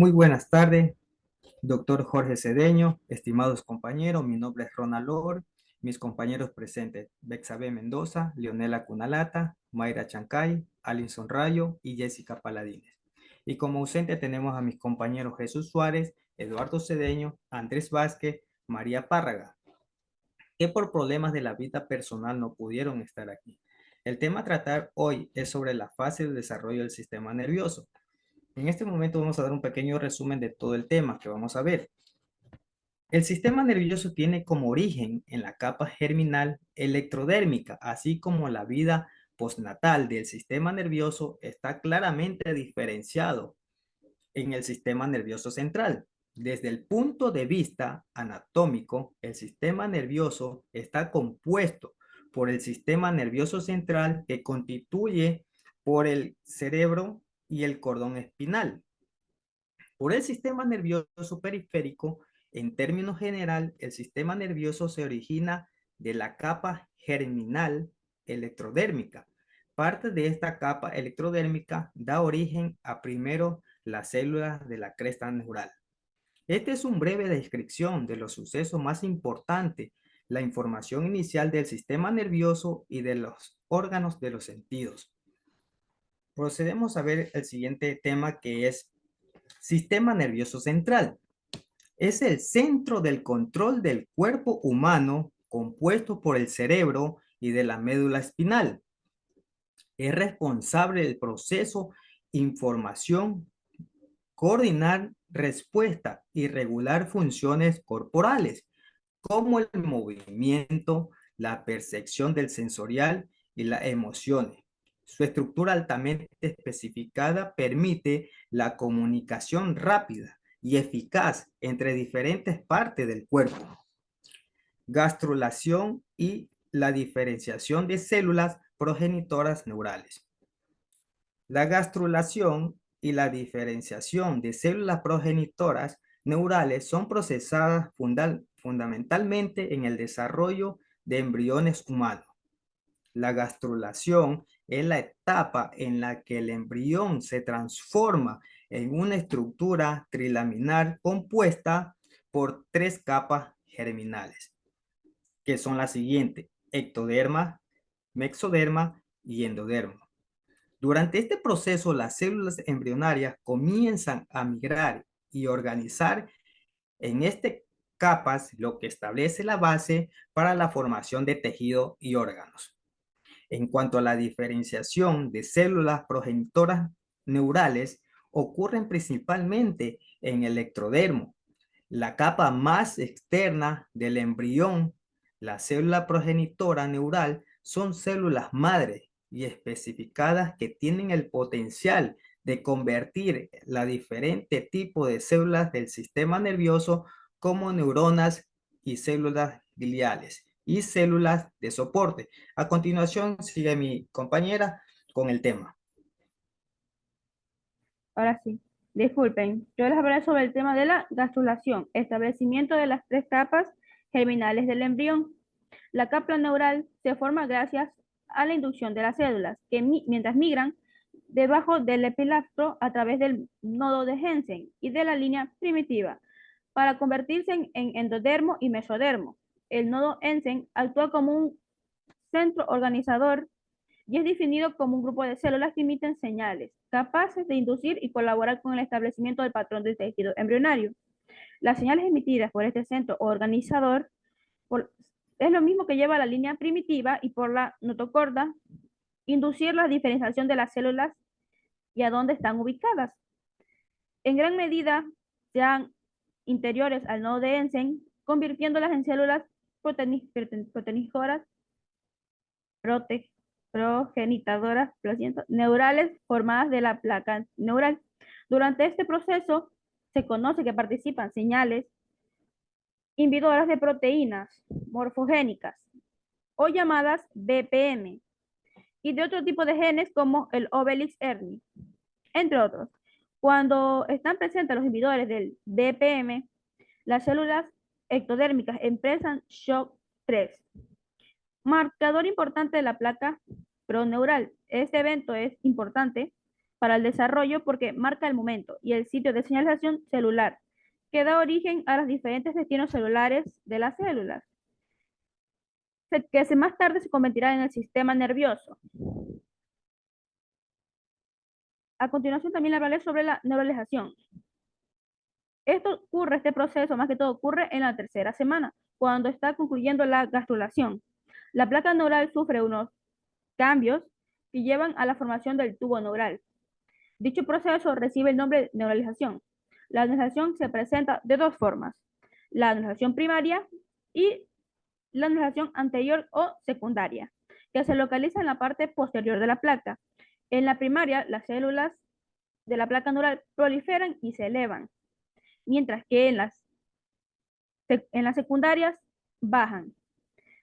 Muy buenas tardes, doctor Jorge Cedeño, estimados compañeros, mi nombre es Ronald Lor, mis compañeros presentes, Bexabe Mendoza, Leonela Cunalata, Mayra Chancay, Alinson Rayo y Jessica Paladines. Y como ausente tenemos a mis compañeros Jesús Suárez, Eduardo Cedeño, Andrés Vázquez, María Párraga, que por problemas de la vida personal no pudieron estar aquí. El tema a tratar hoy es sobre la fase de desarrollo del sistema nervioso. En este momento vamos a dar un pequeño resumen de todo el tema que vamos a ver. El sistema nervioso tiene como origen en la capa germinal electrodérmica, así como la vida postnatal del sistema nervioso está claramente diferenciado en el sistema nervioso central. Desde el punto de vista anatómico, el sistema nervioso está compuesto por el sistema nervioso central que constituye por el cerebro y el cordón espinal. Por el sistema nervioso periférico, en términos general, el sistema nervioso se origina de la capa germinal electrodérmica. Parte de esta capa electrodérmica da origen a primero las células de la cresta neural. Esta es una breve descripción de los sucesos más importantes, la información inicial del sistema nervioso y de los órganos de los sentidos. Procedemos a ver el siguiente tema, que es sistema nervioso central. Es el centro del control del cuerpo humano compuesto por el cerebro y de la médula espinal. Es responsable del proceso, información, coordinar respuesta y regular funciones corporales, como el movimiento, la percepción del sensorial y las emociones. Su estructura altamente especificada permite la comunicación rápida y eficaz entre diferentes partes del cuerpo. Gastrulación y la diferenciación de células progenitoras neurales. La gastrulación y la diferenciación de células progenitoras neurales son procesadas fundamentalmente en el desarrollo de embriones humanos. La gastrulación es la etapa en la que el embrión se transforma en una estructura trilaminar compuesta por tres capas germinales, que son las siguientes: ectoderma, mesoderma y endoderma. Durante este proceso, las células embrionarias comienzan a migrar y organizar en este capas, lo que establece la base para la formación de tejido y órganos. En cuanto a la diferenciación de células progenitoras neurales, ocurren principalmente en el ectodermo, la capa más externa del embrión. La célula progenitora neural son células madre y especificadas que tienen el potencial de convertir la diferente tipo de células del sistema nervioso como neuronas y células gliales y células de soporte. A continuación sigue mi compañera con el tema. Ahora sí, disculpen, yo les hablaré sobre el tema de la gastrulación, establecimiento de las tres capas germinales del embrión. La capa neural se forma gracias a la inducción de las células, que mientras migran debajo del epilastro a través del nodo de Hensen y de la línea primitiva, para convertirse en endodermo y mesodermo. El nodo Hensen actúa como un centro organizador y es definido como un grupo de células que emiten señales, capaces de inducir y colaborar con el establecimiento del patrón del tejido embrionario. Las señales emitidas por este centro organizador es lo mismo que lleva la línea primitiva y por la notocorda inducir la diferenciación de las células y a dónde están ubicadas. En gran medida sean interiores al nodo de Hensen, convirtiéndolas en células proteínicoras progenitadoras neurales formadas de la placa neural. Durante este proceso se conoce que participan señales inhibidoras de proteínas morfogénicas o llamadas BPM y de otro tipo de genes como el Obelix Erni, entre otros. Cuando están presentes los inhibidores del BPM, las células ectodérmicas expresan shock 3, marcador importante de la placa proneural. Este evento es importante para el desarrollo porque marca el momento y el sitio de señalización celular, que da origen a los diferentes destinos celulares de las células, que más tarde se convertirá en el sistema nervioso. A continuación también hablaré sobre la neuralización. Este proceso más que todo ocurre en la tercera semana, cuando está concluyendo la gastrulación. La placa neural sufre unos cambios que llevan a la formación del tubo neural. Dicho proceso recibe el nombre de neuralización. La neuralización se presenta de dos formas: la neuralización primaria y la neuralización anterior o secundaria, que se localiza en la parte posterior de la placa. En la primaria, las células de la placa neural proliferan y se elevan, mientras que en las secundarias bajan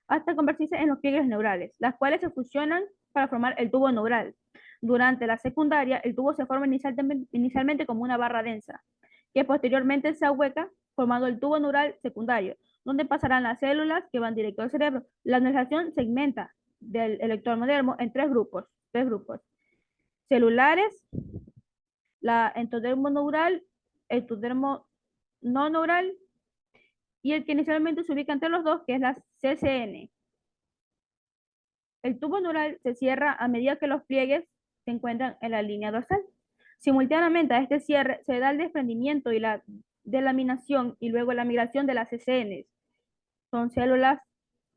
hasta convertirse en los pliegues neurales, las cuales se fusionan para formar el tubo neural. Durante la secundaria, el tubo se forma inicialmente como una barra densa, que posteriormente se ahueca formando el tubo neural secundario, donde pasarán las células que van directo al cerebro. La neuralización segmenta del electrodermo en tres grupos: celulares, la endodermo neural, el endodermo no neural y el que inicialmente se ubica entre los dos, que es la CCN. El tubo neural se cierra a medida que los pliegues se encuentran en la línea dorsal. Simultáneamente a este cierre se da el desprendimiento y la delaminación y luego la migración de las CCNs. Son células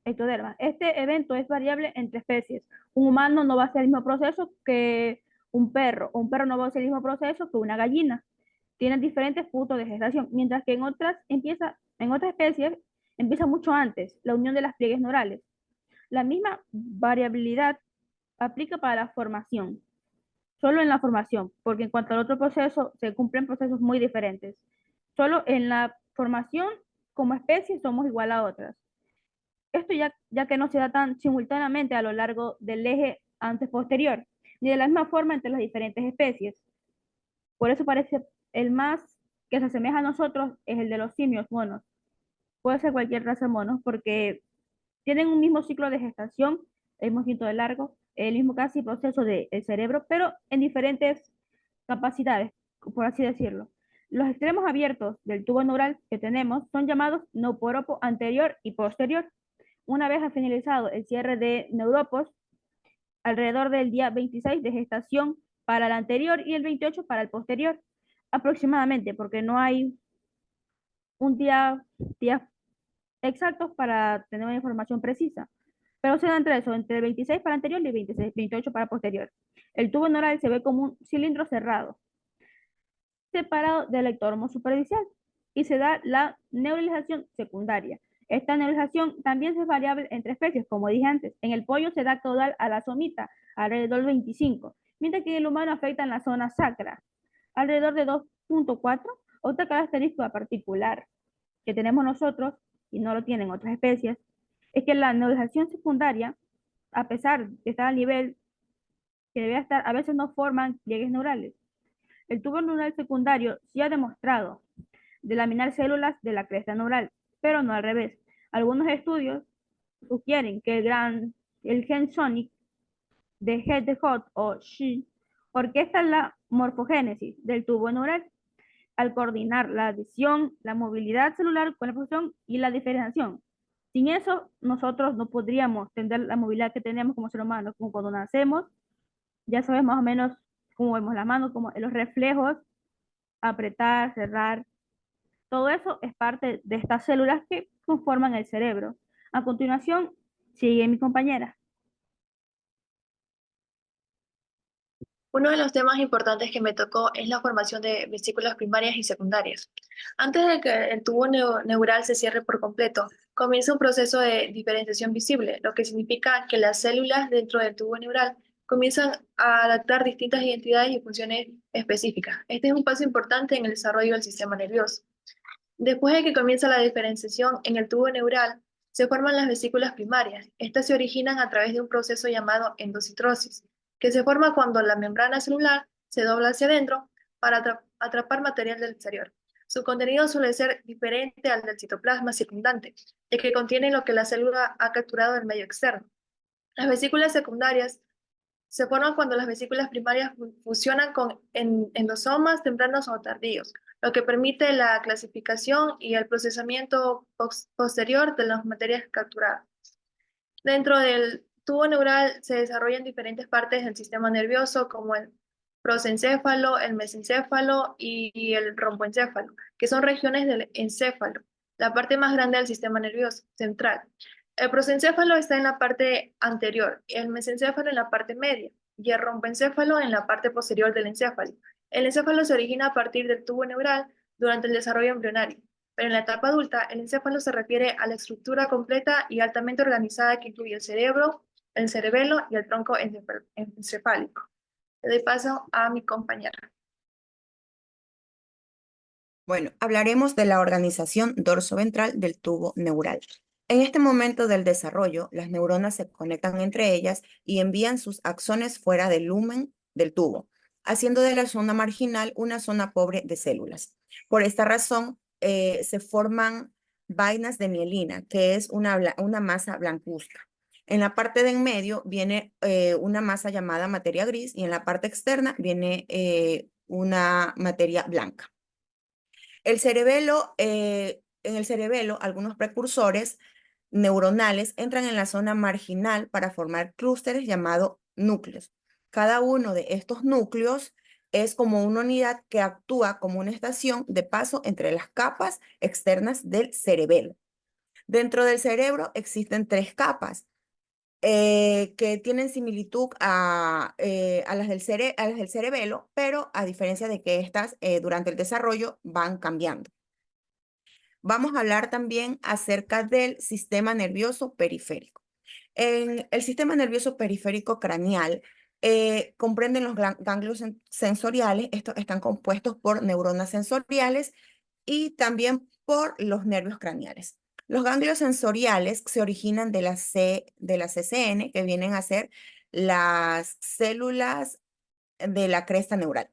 ectodermas. Este evento es variable entre especies. Un humano no va a hacer el mismo proceso que un perro, o un perro no va a hacer el mismo proceso que una gallina. Tienen diferentes puntos de gestación, mientras que en otras especies empieza mucho antes la unión de las pliegues neurales. La misma variabilidad aplica para la formación, solo en la formación, porque en cuanto al otro proceso, se cumplen procesos muy diferentes. Solo en la formación, como especie, somos igual a otras. Esto ya que no se da tan simultáneamente a lo largo del eje antes-posterior, ni de la misma forma entre las diferentes especies. Por eso parece el más que se asemeja a nosotros es el de los simios monos. Puede ser cualquier raza de monos porque tienen un mismo ciclo de gestación, el mismo ciclo de largo, el mismo casi proceso del cerebro, pero en diferentes capacidades, por así decirlo. Los extremos abiertos del tubo neural que tenemos son llamados neoporopo anterior y posterior. Una vez ha finalizado el cierre de neuropos, alrededor del día 26 de gestación para el anterior y el 28 para el posterior, aproximadamente, porque no hay un día exactos para tener una información precisa. Pero se da entre eso, entre el 26 para anterior y el 28 para posterior. El tubo neural se ve como un cilindro cerrado, separado del ectódermo superficial, y se da la neuralización secundaria. Esta neuralización también es variable entre especies, como dije antes. En el pollo se da caudal a la somita, alrededor del 25, mientras que en el humano afecta en la zona sacra, alrededor de 2.4. Otra característica particular que tenemos nosotros, y no lo tienen otras especies, es que la neuralización secundaria, a pesar de estar al nivel que debe estar, a veces no forman pliegues neurales. El tubo neural secundario sí ha demostrado delaminar células de la cresta neural, pero no al revés. Algunos estudios sugieren que el gen Sonic de Hedgehog o Shi orquesta la morfogénesis del tubo neural al coordinar la adición, la movilidad celular con la fusión y la diferenciación. Sin eso, nosotros no podríamos tener la movilidad que tenemos como ser humano, como cuando nacemos, ya sabes más o menos cómo vemos la mano, como los reflejos, apretar, cerrar, todo eso es parte de estas células que conforman el cerebro. A continuación, sigue mi compañera. Uno de los temas importantes que me tocó es la formación de vesículas primarias y secundarias. Antes de que el tubo neural se cierre por completo, comienza un proceso de diferenciación visible, lo que significa que las células dentro del tubo neural comienzan a adaptar distintas identidades y funciones específicas. Este es un paso importante en el desarrollo del sistema nervioso. Después de que comienza la diferenciación en el tubo neural, se forman las vesículas primarias. Estas se originan a través de un proceso llamado endocitrosis, que se forma cuando la membrana celular se dobla hacia adentro para atrapar material del exterior. Su contenido suele ser diferente al del citoplasma circundante, ya que contiene lo que la célula ha capturado del medio externo. Las vesículas secundarias Se forman cuando las vesículas primarias fusionan con endosomas tempranos o tardíos, lo que permite la clasificación y el procesamiento posterior de las materias capturadas. Dentro del tubo neural se desarrollan diferentes partes del sistema nervioso, como el prosencéfalo, el mesencéfalo y el romboencéfalo, que son regiones del encéfalo, la parte más grande del sistema nervioso central. El prosencéfalo está en la parte anterior, el mesencéfalo en la parte media y el romboencéfalo en la parte posterior del encéfalo. El encéfalo se origina a partir del tubo neural durante el desarrollo embrionario, pero en la etapa adulta, el encéfalo se refiere a la estructura completa y altamente organizada que incluye el cerebro, el cerebelo y el tronco encefálico. Le doy paso a mi compañera. Bueno, hablaremos de la organización dorsoventral del tubo neural. En este momento del desarrollo, las neuronas se conectan entre ellas y envían sus axones fuera del lumen del tubo, haciendo de la zona marginal una zona pobre de células. Por esta razón, se forman vainas de mielina, que es una masa blancuzca. En la parte de en medio viene una masa llamada materia gris y en la parte externa viene una materia blanca. En el cerebelo, algunos precursores neuronales entran en la zona marginal para formar clústeres llamados núcleos. Cada uno de estos núcleos es como una unidad que actúa como una estación de paso entre las capas externas del cerebelo. Dentro del cerebro existen tres capas que tienen similitud a las del cerebelo, pero a diferencia de que estas durante el desarrollo van cambiando. Vamos a hablar también acerca del sistema nervioso periférico. En el sistema nervioso periférico craneal comprenden los ganglios sensoriales. Estos están compuestos por neuronas sensoriales y también por los nervios craneales. Los ganglios sensoriales se originan de la CCN, que vienen a ser las células de la cresta neural,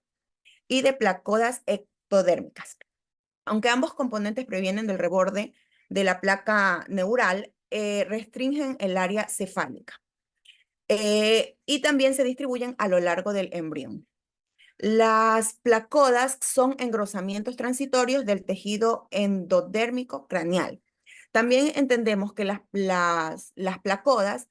y de placodas ectodérmicas. Aunque ambos componentes provienen del reborde de la placa neural, restringen el área cefálica y también se distribuyen a lo largo del embrión. Las placodas son engrosamientos transitorios del tejido endodérmico craneal. También entendemos que las placodas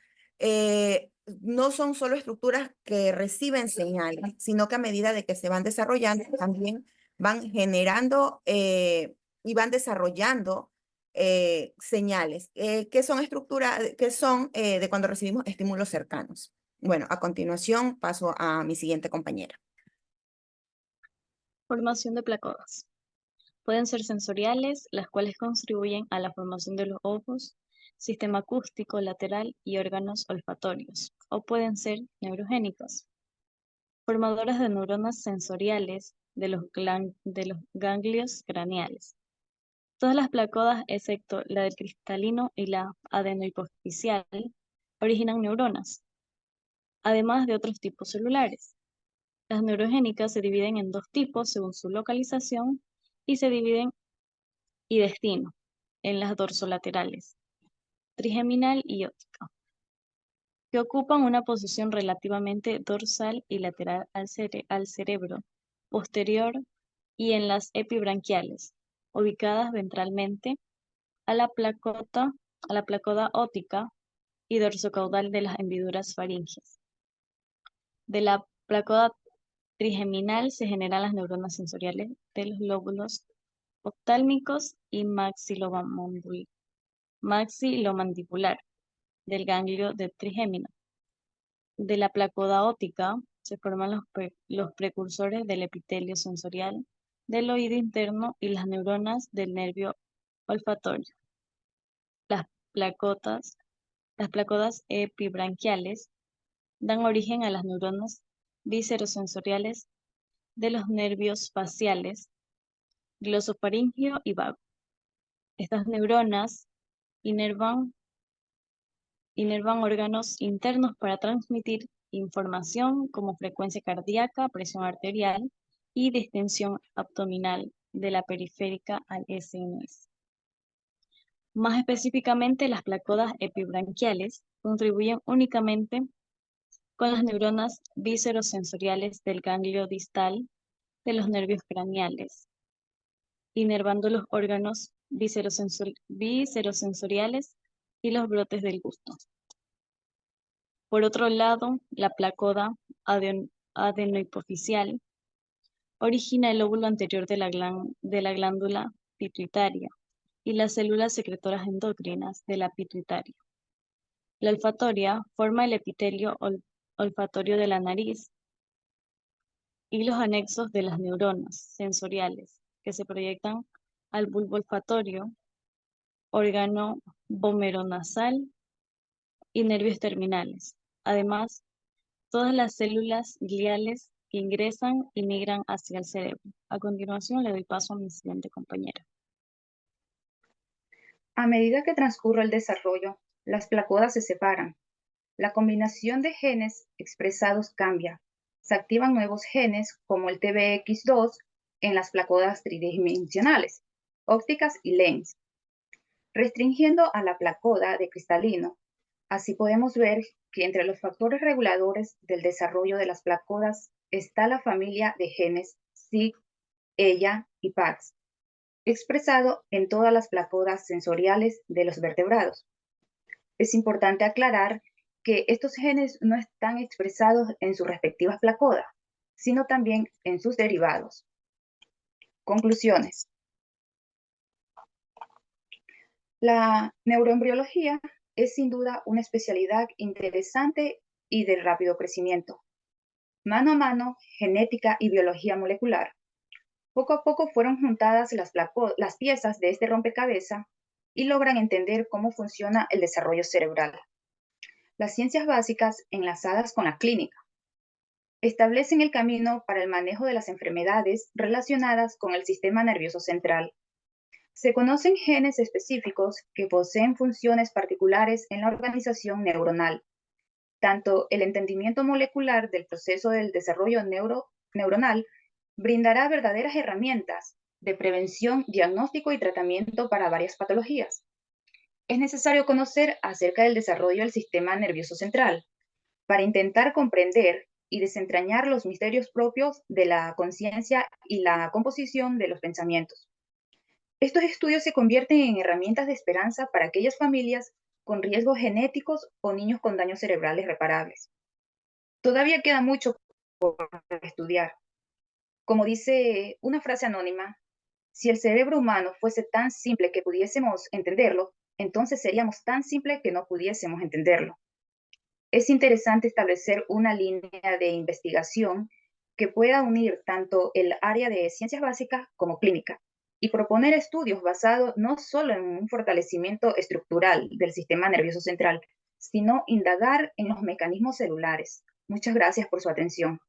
no son solo estructuras que reciben señales, sino que a medida de que se van desarrollando, también van generando y van desarrollando señales, que son estructuras, que son de cuando recibimos estímulos cercanos. Bueno, a continuación paso a mi siguiente compañera. Formación de placodas. Pueden ser sensoriales, las cuales contribuyen a la formación de los ojos, sistema acústico lateral y órganos olfatorios, o pueden ser neurogénicas, formadoras de neuronas sensoriales de los ganglios craneales. Todas las placodas, excepto la del cristalino y la adenohipoficial, originan neuronas, además de otros tipos celulares. Las neurogénicas se dividen en dos tipos según su localización y se dividen y destino en las dorsolaterales, trigeminal y óptica, que ocupan una posición relativamente dorsal y lateral al cerebro posterior, y en las epibranquiales, ubicadas ventralmente a la placoda óptica y dorsocaudal de las hendiduras faringeas. De la placoda trigeminal se generan las neuronas sensoriales de los lóbulos oftálmicos y maxilomandibular del ganglio de trigémino. De la placoda óptica se forman los precursores del epitelio sensorial del oído interno y las neuronas del nervio olfatorio. Las placodas epibranquiales dan origen a las neuronas viscerosensoriales de los nervios faciales, glosofaríngeo y vago. Estas neuronas inervan órganos internos para transmitir información como frecuencia cardíaca, presión arterial y distensión abdominal de la periférica al SNS. Más específicamente, las placodas epibranquiales contribuyen únicamente con las neuronas viscerosensoriales del ganglio distal de los nervios craneales, inervando los órganos viscerosensoriales y los brotes del gusto. Por otro lado, la placoda adenohipoficial origina el lóbulo anterior de la glándula pituitaria y las células secretoras endocrinas de la pituitaria. La olfatoria forma el epitelio olfatorio de la nariz y los anexos de las neuronas sensoriales que se proyectan al bulbo olfatorio, órgano vomeronasal y nervios terminales. Además, todas las células gliales que ingresan y migran hacia el cerebro. A continuación le doy paso a mi siguiente compañera. A medida que transcurre el desarrollo, las placodas se separan. La combinación de genes expresados cambia. Se activan nuevos genes como el TBX2 en las placodas tridimensionales, ópticas y lens, restringiendo a la placoda de cristalino. Así podemos ver que entre los factores reguladores del desarrollo de las placodas está la familia de genes SIG, EYA y PAX, expresado en todas las placodas sensoriales de los vertebrados. Es importante aclarar que estos genes no están expresados en sus respectivas placodas, sino también en sus derivados. Conclusiones. La neuroembriología es sin duda una especialidad interesante y de rápido crecimiento. Mano a mano, genética y biología molecular. Poco a poco fueron juntadas las piezas de este rompecabezas y logran entender cómo funciona el desarrollo cerebral. Las ciencias básicas enlazadas con la clínica establecen el camino para el manejo de las enfermedades relacionadas con el sistema nervioso central. Se conocen genes específicos que poseen funciones particulares en la organización neuronal. Tanto el entendimiento molecular del proceso del desarrollo neuronal brindará verdaderas herramientas de prevención, diagnóstico y tratamiento para varias patologías. Es necesario conocer acerca del desarrollo del sistema nervioso central para intentar comprender y desentrañar los misterios propios de la conciencia y la composición de los pensamientos. Estos estudios se convierten en herramientas de esperanza para aquellas familias con riesgos genéticos o niños con daños cerebrales reparables. Todavía queda mucho por estudiar. Como dice una frase anónima, si el cerebro humano fuese tan simple que pudiésemos entenderlo, entonces seríamos tan simples que no pudiésemos entenderlo. Es interesante establecer una línea de investigación que pueda unir tanto el área de ciencias básicas como clínica y proponer estudios basados no solo en un fortalecimiento estructural del sistema nervioso central, sino indagar en los mecanismos celulares. Muchas gracias por su atención.